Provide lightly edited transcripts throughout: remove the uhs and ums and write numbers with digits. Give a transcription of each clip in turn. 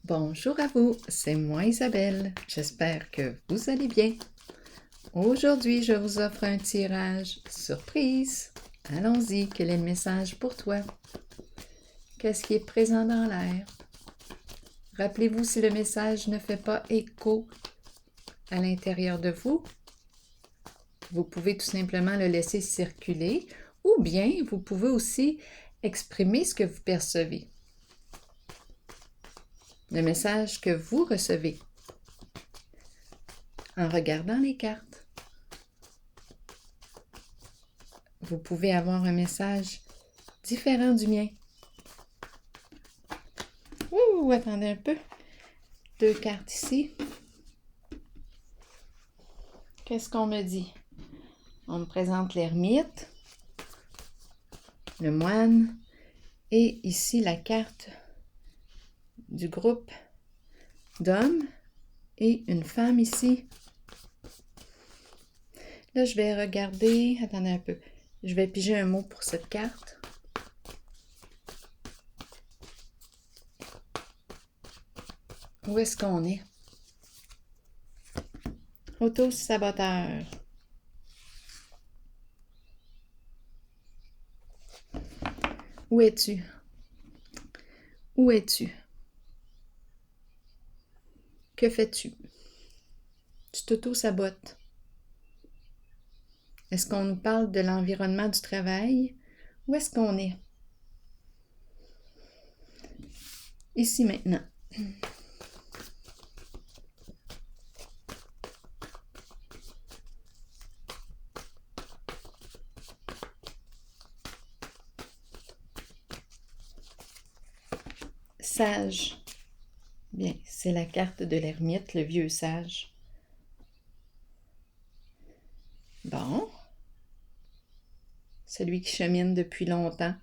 Bonjour à vous, c'est moi Isabelle. J'espère que vous allez bien. Aujourd'hui, je vous offre un tirage surprise. Allons-y, quel est le message pour toi? Qu'est-ce qui est présent dans l'air? Rappelez-vous si le message ne fait pas écho à l'intérieur de vous. Vous pouvez tout simplement le laisser circuler ou bien vous pouvez aussi exprimer ce que vous percevez. Le message que vous recevez en regardant les cartes. Vous pouvez avoir un message différent du mien. Ouh, attendez un peu. 2 cartes ici. Qu'est-ce qu'on me dit? On me présente l'ermite, le moine et ici la carte du groupe d'hommes et une femme ici. Là, je vais regarder. Attendez un peu. Je vais piger un mot pour cette carte. Où est-ce qu'on est? Auto-saboteur. Où es-tu? Où es-tu? Que fais-tu? Tu t'auto-sabotes. Est-ce qu'on nous parle de l'environnement du travail? Où est-ce qu'on est? Ici maintenant. Sage. Bien, c'est la carte de l'ermite, le vieux sage. Bon. Celui qui chemine depuis longtemps.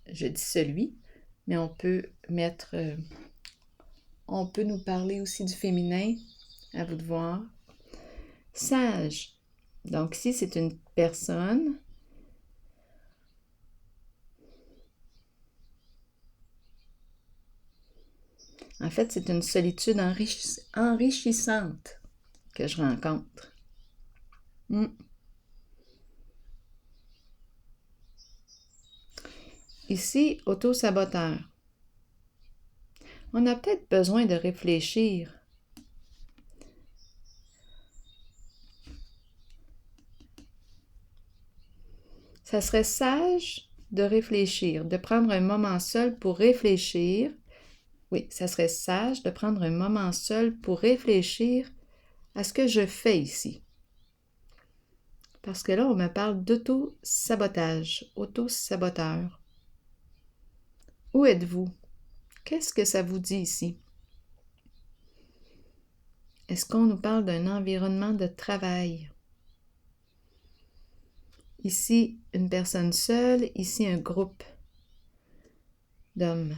Je dis celui, mais on peut mettre... on peut nous parler aussi du féminin. À vous de voir. Sage. Donc ici, c'est une personne. En fait, c'est une solitude enrichissante que je rencontre. Ici, auto-saboteur. On a peut-être besoin de réfléchir. Ça serait sage de réfléchir, de prendre un moment seul pour réfléchir. Oui, ça serait sage de prendre un moment seul pour réfléchir à ce que je fais ici. Parce que là, on me parle d'auto-sabotage, auto-saboteur. Où êtes-vous? Qu'est-ce que ça vous dit ici? Est-ce qu'on nous parle d'un environnement de travail? Ici, une personne seule, ici un groupe d'hommes.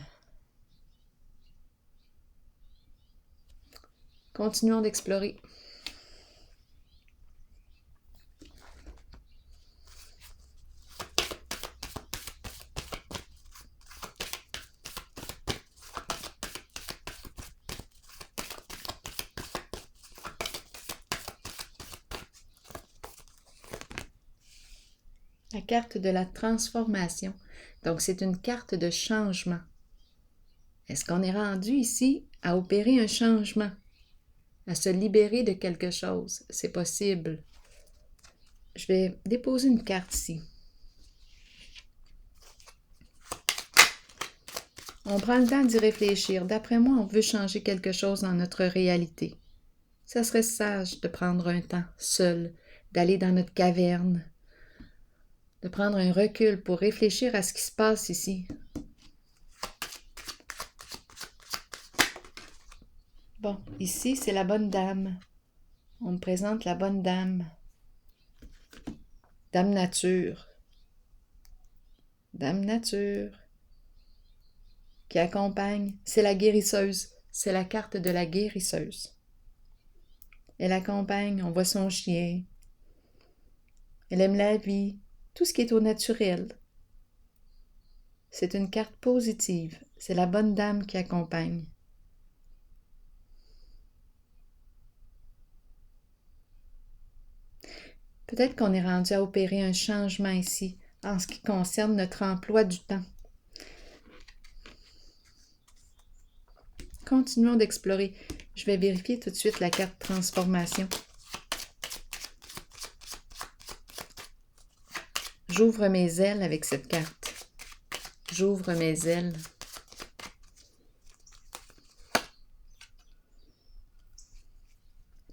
Continuons d'explorer. La carte de la transformation. Donc, c'est une carte de changement. Est-ce qu'on est rendu ici à opérer un changement, à se libérer de quelque chose? C'est possible. Je vais déposer une carte ici. On prend le temps d'y réfléchir. D'après moi, on veut changer quelque chose dans notre réalité. Ça serait sage de prendre un temps seul, d'aller dans notre caverne, de prendre un recul pour réfléchir à ce qui se passe ici. Bon, ici, c'est la bonne dame. On me présente la bonne dame. Dame nature. Dame nature. Qui accompagne. C'est la guérisseuse. C'est la carte de la guérisseuse. Elle accompagne, on voit son chien. Elle aime la vie, tout ce qui est au naturel. C'est une carte positive. C'est la bonne dame qui accompagne. Peut-être qu'on est rendu à opérer un changement ici, en ce qui concerne notre emploi du temps. Continuons d'explorer. Je vais vérifier tout de suite la carte transformation. J'ouvre mes ailes avec cette carte. J'ouvre mes ailes.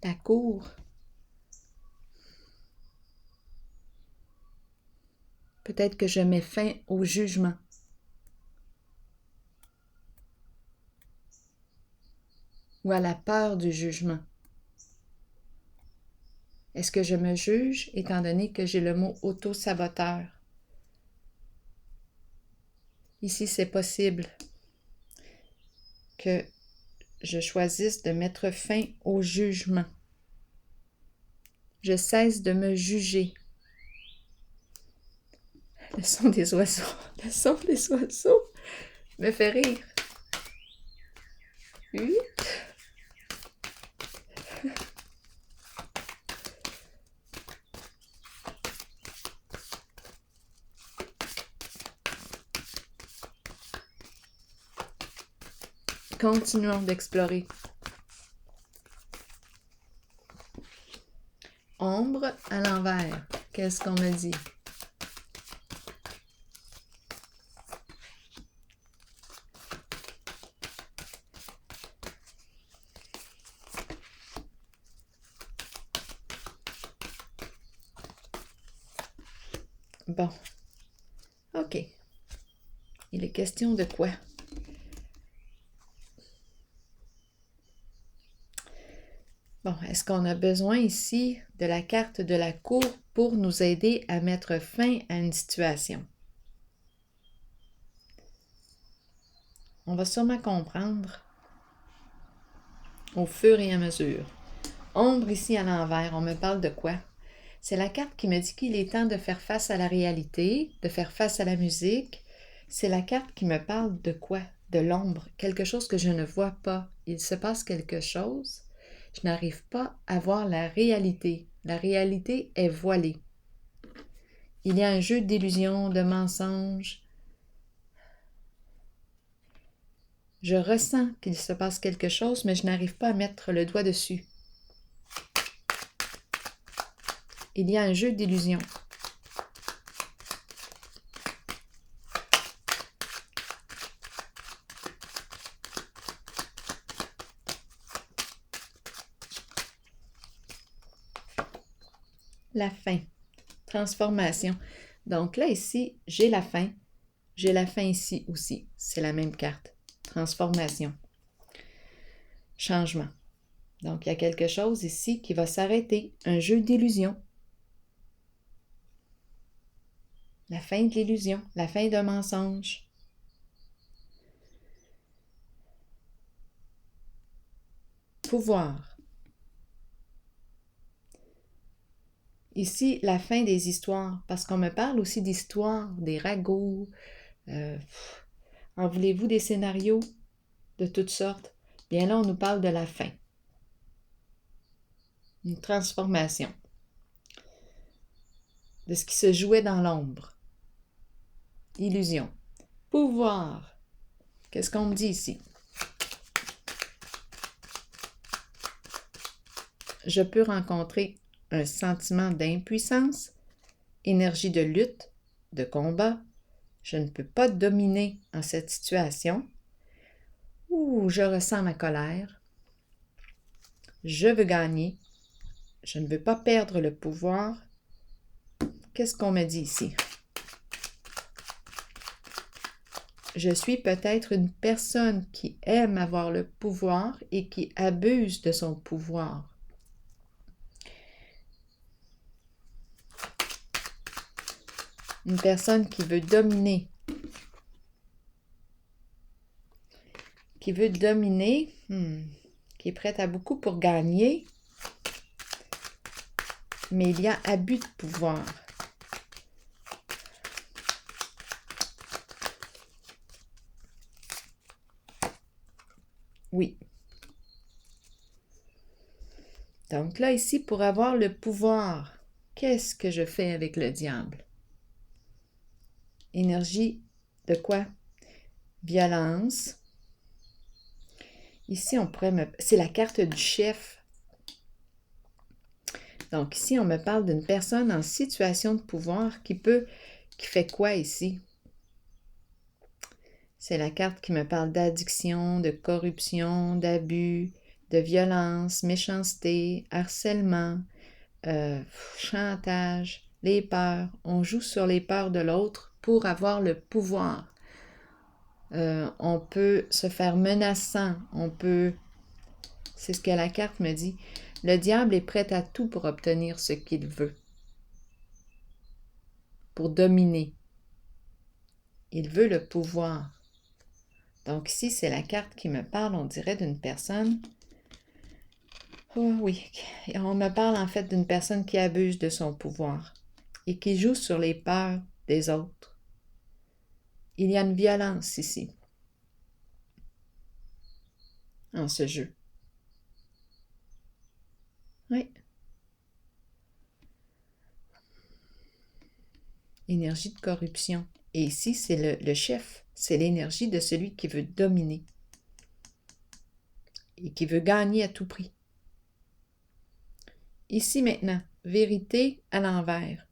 La cour. Peut-être que je mets fin au jugement. Ou à la peur du jugement. Est-ce que je me juge, étant donné que j'ai le mot auto-saboteur? Ici, c'est possible que je choisisse de mettre fin au jugement. Je cesse de me juger. Le son des oiseaux, le son des oiseaux me fait rire. Oui. Continuons d'explorer. Ombre à l'envers. Qu'est-ce qu'on me dit? Bon. OK. Il est question de quoi? Bon, est-ce qu'on a besoin ici de la carte de la cour pour nous aider à mettre fin à une situation? On va sûrement comprendre au fur et à mesure. Ombre ici à l'envers, on me parle de quoi? C'est la carte qui me dit qu'il est temps de faire face à la réalité, de faire face à la musique. C'est la carte qui me parle de quoi? De l'ombre, quelque chose que je ne vois pas. Il se passe quelque chose. Je n'arrive pas à voir la réalité. La réalité est voilée. Il y a un jeu d'illusions, de mensonges. Je ressens qu'il se passe quelque chose, mais je n'arrive pas à mettre le doigt dessus. Il y a un jeu d'illusions. La fin. Transformation. Donc là, ici, j'ai la fin. J'ai la fin ici aussi. C'est la même carte. Transformation. Changement. Donc, il y a quelque chose ici qui va s'arrêter. Un jeu d'illusion. La fin de l'illusion. La fin d'un mensonge. Pouvoir. Ici, la fin des histoires, parce qu'on me parle aussi d'histoires, des ragots. En voulez-vous des scénarios de toutes sortes? Bien là, on nous parle de la fin. Une transformation. De ce qui se jouait dans l'ombre. Illusion. Pouvoir. Qu'est-ce qu'on me dit ici? Je peux rencontrer un sentiment d'impuissance, énergie de lutte, de combat. Je ne peux pas dominer en cette situation. Ouh, je ressens ma colère. Je veux gagner. Je ne veux pas perdre le pouvoir. Qu'est-ce qu'on me dit ici? Je suis peut-être une personne qui aime avoir le pouvoir et qui abuse de son pouvoir. Une personne qui veut dominer. Qui veut dominer, qui est prête à beaucoup pour gagner. Mais il y a abus de pouvoir. Oui. Donc là, ici, pour avoir le pouvoir, qu'est-ce que je fais avec le diable? Énergie de quoi? Violence. Ici, on pourrait me... C'est la carte du chef. Donc ici, on me parle d'une personne en situation de pouvoir qui fait quoi ici? C'est la carte qui me parle d'addiction, de corruption, d'abus, de violence, méchanceté, harcèlement, chantage, les peurs. On joue sur les peurs de l'autre pour avoir le pouvoir. On peut se faire menaçant, c'est ce que la carte me dit. Le diable est prêt à tout pour obtenir ce qu'il veut, pour dominer. Il veut le pouvoir. Donc ici, c'est la carte qui me parle, on dirait, d'une personne. Oh oui, on me parle en fait d'une personne qui abuse de son pouvoir et qui joue sur les peurs des autres. Il y a une violence ici, en ce jeu. Oui. Énergie de corruption. Et ici, c'est le chef. C'est l'énergie de celui qui veut dominer et qui veut gagner à tout prix. Ici maintenant, vérité à l'envers.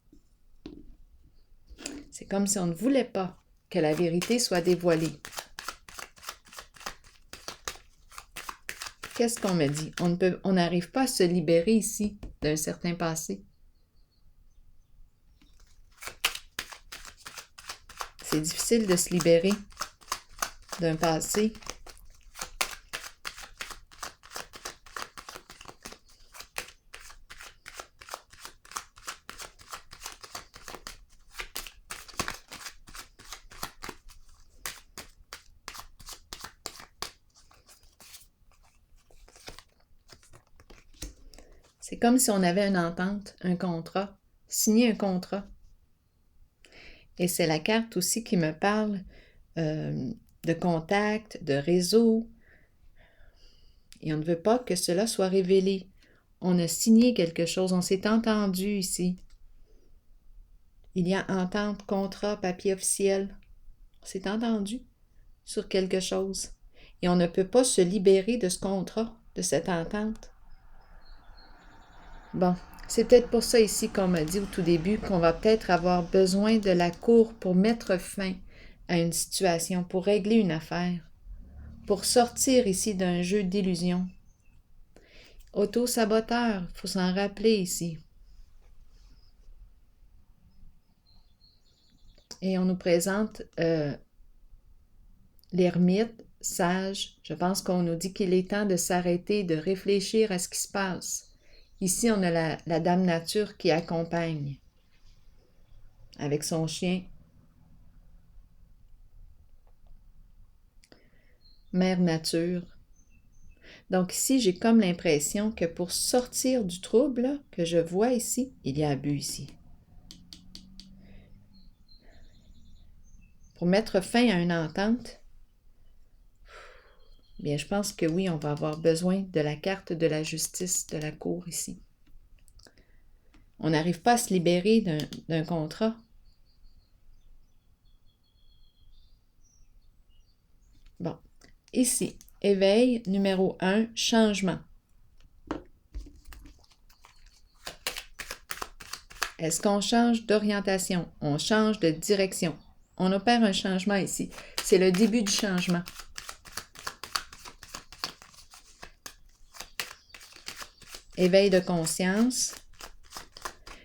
C'est comme si on ne voulait pas que la vérité soit dévoilée. Qu'est-ce qu'on me dit? On n'arrive pas à se libérer ici d'un certain passé. C'est difficile de se libérer d'un passé. C'est comme si on avait une entente, un contrat, signé un contrat. Et c'est la carte aussi qui me parle de contact, de réseau. Et on ne veut pas que cela soit révélé. On a signé quelque chose, on s'est entendu ici. Il y a entente, contrat, papier officiel. On s'est entendu sur quelque chose. Et on ne peut pas se libérer de ce contrat, de cette entente. Bon, c'est peut-être pour ça ici qu'on m'a dit au tout début qu'on va peut-être avoir besoin de la cour pour mettre fin à une situation, pour régler une affaire, pour sortir ici d'un jeu d'illusion. Auto-saboteur, il faut s'en rappeler ici. Et on nous présente l'ermite, sage. Je pense qu'on nous dit qu'il est temps de s'arrêter, de réfléchir à ce qui se passe. Ici, on a la Dame Nature qui accompagne avec son chien. Mère Nature. Donc ici, j'ai comme l'impression que pour sortir du trouble là, que je vois ici, il y a abus ici. Pour mettre fin à une entente, bien, je pense que oui, on va avoir besoin de la carte de la justice de la cour ici. On n'arrive pas à se libérer d'un contrat. Bon, ici, éveil numéro 1, changement. Est-ce qu'on change d'orientation? On change de direction. On opère un changement ici. C'est le début du changement. Éveil de conscience.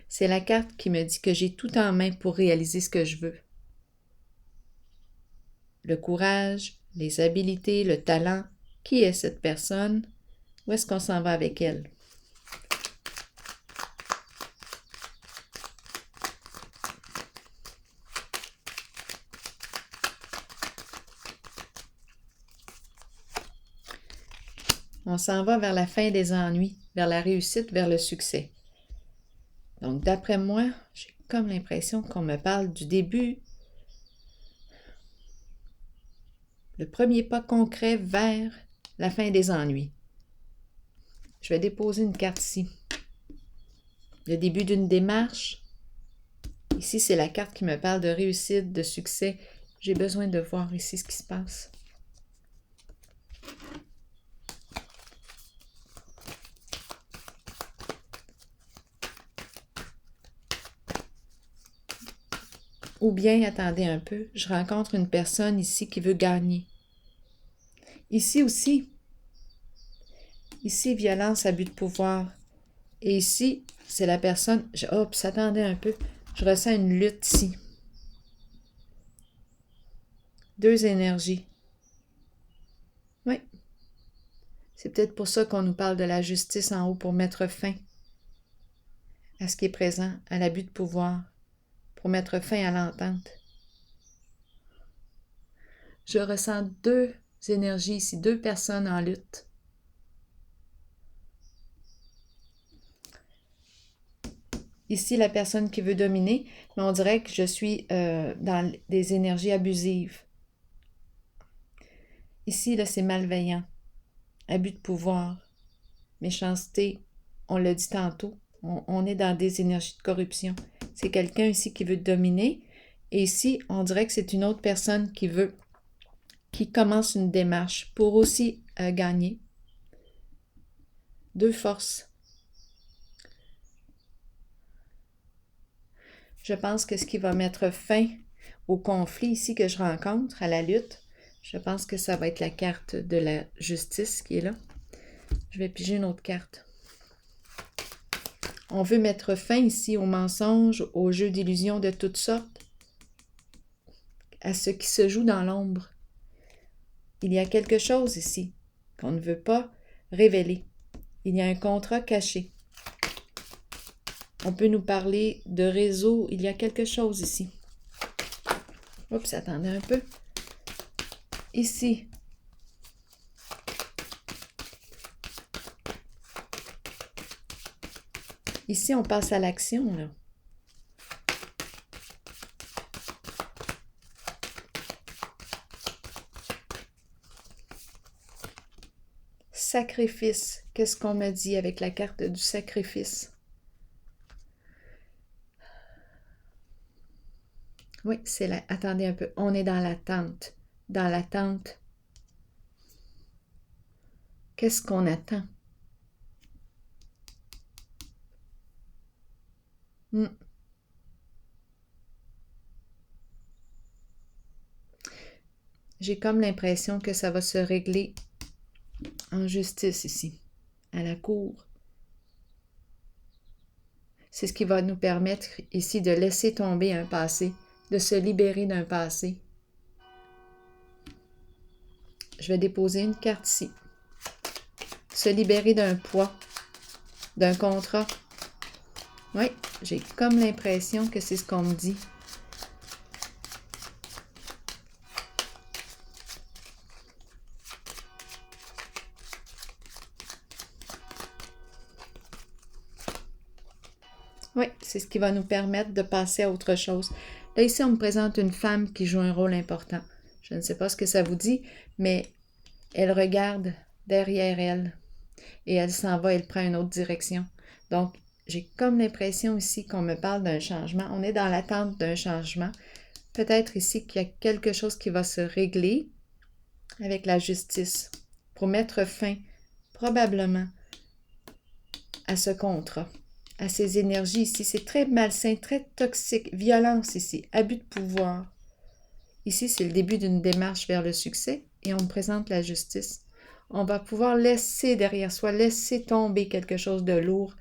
C'est la carte qui me dit que j'ai tout en main pour réaliser ce que je veux. Le courage, les habiletés, le talent. Qui est cette personne? Où est-ce qu'on s'en va avec elle? On s'en va vers la fin des ennuis, vers la réussite, vers le succès. Donc, d'après moi, j'ai comme l'impression qu'on me parle du début, le premier pas concret vers la fin des ennuis. Je vais déposer une carte ici. Le début d'une démarche. Ici, c'est la carte qui me parle de réussite, de succès. J'ai besoin de voir ici ce qui se passe. Ou bien, attendez un peu, je rencontre une personne ici qui veut gagner. Ici aussi, violence, abus de pouvoir. Et ici, c'est la personne... Oups, attendez un peu, je ressens une lutte ici. Deux énergies. Oui. C'est peut-être pour ça qu'on nous parle de la justice en haut, pour mettre fin à ce qui est présent, à l'abus de pouvoir, pour mettre fin à l'entente. Je ressens deux énergies ici, deux personnes en lutte. Ici, la personne qui veut dominer, mais on dirait que je suis dans des énergies abusives. Ici, là, c'est malveillant. Abus de pouvoir, méchanceté, on l'a dit tantôt, on est dans des énergies de corruption. C'est quelqu'un ici qui veut dominer, et ici, on dirait que c'est une autre personne qui commence une démarche pour aussi gagner. Deux forces. Je pense que ce qui va mettre fin au conflit ici que je rencontre, à la lutte, je pense que ça va être la carte de la justice qui est là. Je vais piger une autre carte. On veut mettre fin ici aux mensonges, aux jeux d'illusions de toutes sortes, à ce qui se joue dans l'ombre. Il y a quelque chose ici qu'on ne veut pas révéler. Il y a un contrat caché. On peut nous parler de réseau. Il y a quelque chose ici. Oups, attendez un peu. Ici. Ici, on passe à l'action, là. Sacrifice. Qu'est-ce qu'on me dit avec la carte du sacrifice? Oui, c'est la... Attendez un peu. On est dans l'attente. Dans l'attente. Qu'est-ce qu'on attend? J'ai comme l'impression que ça va se régler en justice ici, à la cour. C'est ce qui va nous permettre ici de laisser tomber un passé, de se libérer d'un passé. Je vais déposer une carte ici. Se libérer d'un poids, d'un contrat. Oui, j'ai comme l'impression que c'est ce qu'on me dit. Oui, c'est ce qui va nous permettre de passer à autre chose. Là, ici, on me présente une femme qui joue un rôle important. Je ne sais pas ce que ça vous dit, mais elle regarde derrière elle et elle s'en va, elle prend une autre direction. Donc, j'ai comme l'impression ici qu'on me parle d'un changement. On est dans l'attente d'un changement. Peut-être ici qu'il y a quelque chose qui va se régler avec la justice pour mettre fin, probablement, à ce contrat, à ces énergies ici. C'est très malsain, très toxique. Violence ici, abus de pouvoir. Ici, c'est le début d'une démarche vers le succès et on me présente la justice. On va pouvoir laisser derrière soi, laisser tomber quelque chose de lourd.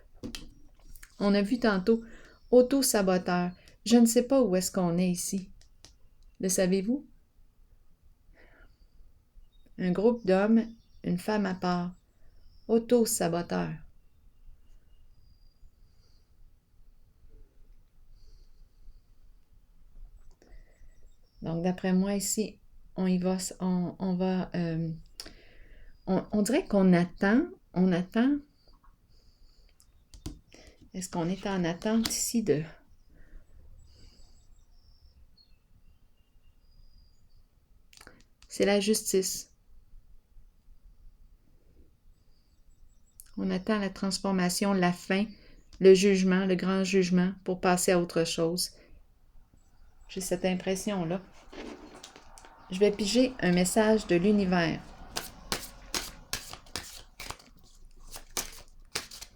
On a vu tantôt, auto-saboteur. Je ne sais pas où est-ce qu'on est ici. Le savez-vous? Un groupe d'hommes, une femme à part. Auto-saboteur. Donc, d'après moi, ici, on y va, on va... on dirait qu'on attend, on attend. Est-ce qu'on est en attente ici de... C'est la justice. On attend la transformation, la fin, le jugement, le grand jugement pour passer à autre chose. J'ai cette impression-là. Je vais piger un message de l'univers.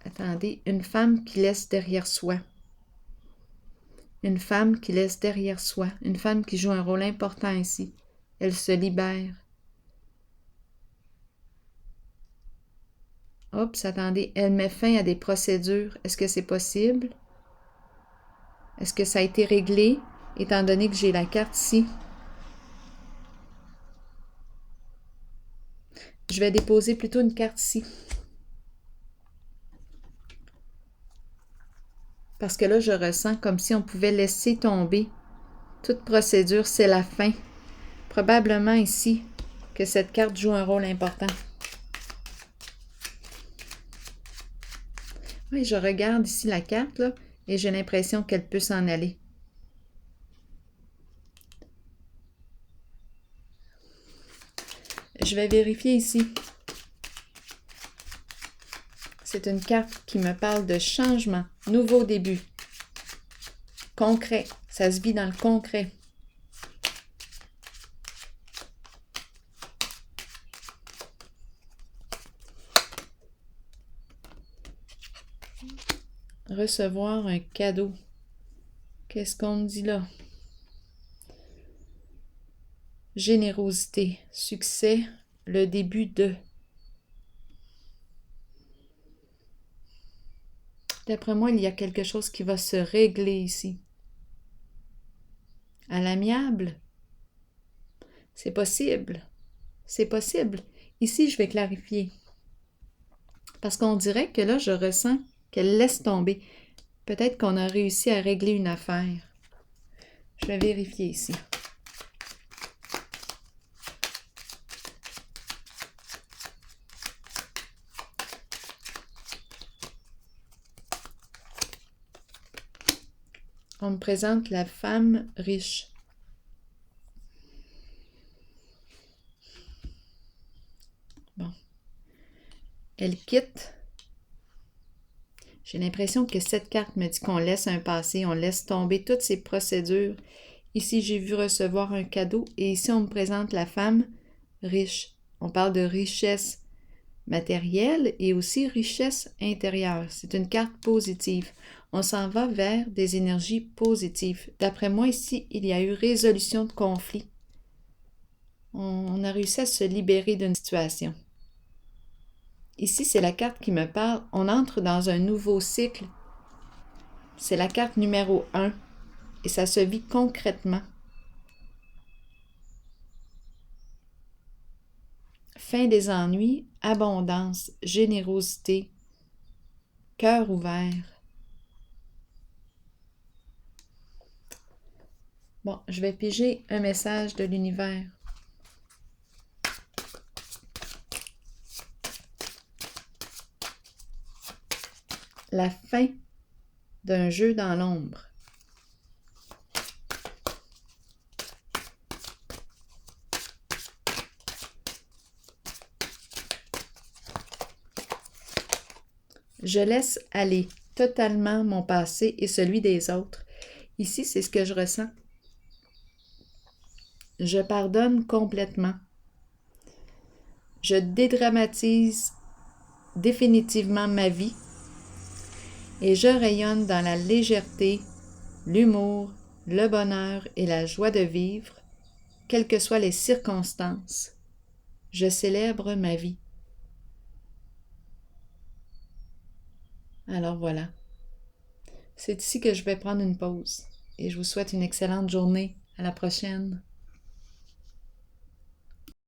Attendez, une femme qui laisse derrière soi. Une femme qui laisse derrière soi. Une femme qui joue un rôle important ici. Elle se libère. Oups, attendez, elle met fin à des procédures. Est-ce que c'est possible? Est-ce que ça a été réglé, étant donné que j'ai la carte ici? Je vais déposer plutôt une carte ici. Parce que là, je ressens comme si on pouvait laisser tomber toute procédure, c'est la fin. Probablement ici que cette carte joue un rôle important. Oui, je regarde ici la carte là, et j'ai l'impression qu'elle peut s'en aller. Je vais vérifier ici. C'est une carte qui me parle de changement, nouveau début, concret. Ça se vit dans le concret. Recevoir un cadeau. Qu'est-ce qu'on me dit là? Générosité, succès, le début de. D'après moi, il y a quelque chose qui va se régler ici. À l'amiable? C'est possible. C'est possible. Ici, je vais clarifier. Parce qu'on dirait que là, je ressens qu'elle laisse tomber. Peut-être qu'on a réussi à régler une affaire. Je vais vérifier ici. On me présente la femme riche. Bon. Elle quitte. J'ai l'impression que cette carte me dit qu'on laisse un passé, on laisse tomber toutes ces procédures. Ici, j'ai vu recevoir un cadeau et ici, on me présente la femme riche. On parle de richesse matérielle et aussi richesse intérieure. C'est une carte positive. On s'en va vers des énergies positives. D'après moi, ici, il y a eu résolution de conflit. On a réussi à se libérer d'une situation. Ici, c'est la carte qui me parle. On entre dans un nouveau cycle. C'est la carte numéro 1 et ça se vit concrètement. Fin des ennuis, abondance, générosité, cœur ouvert. Bon, je vais piger un message de l'univers. La fin d'un jeu dans l'ombre. Je laisse aller totalement mon passé et celui des autres. Ici, c'est ce que je ressens. Je pardonne complètement. Je dédramatise définitivement ma vie et je rayonne dans la légèreté, l'humour, le bonheur et la joie de vivre, quelles que soient les circonstances. Je célèbre ma vie. Alors voilà. C'est ici que je vais prendre une pause et je vous souhaite une excellente journée. À la prochaine.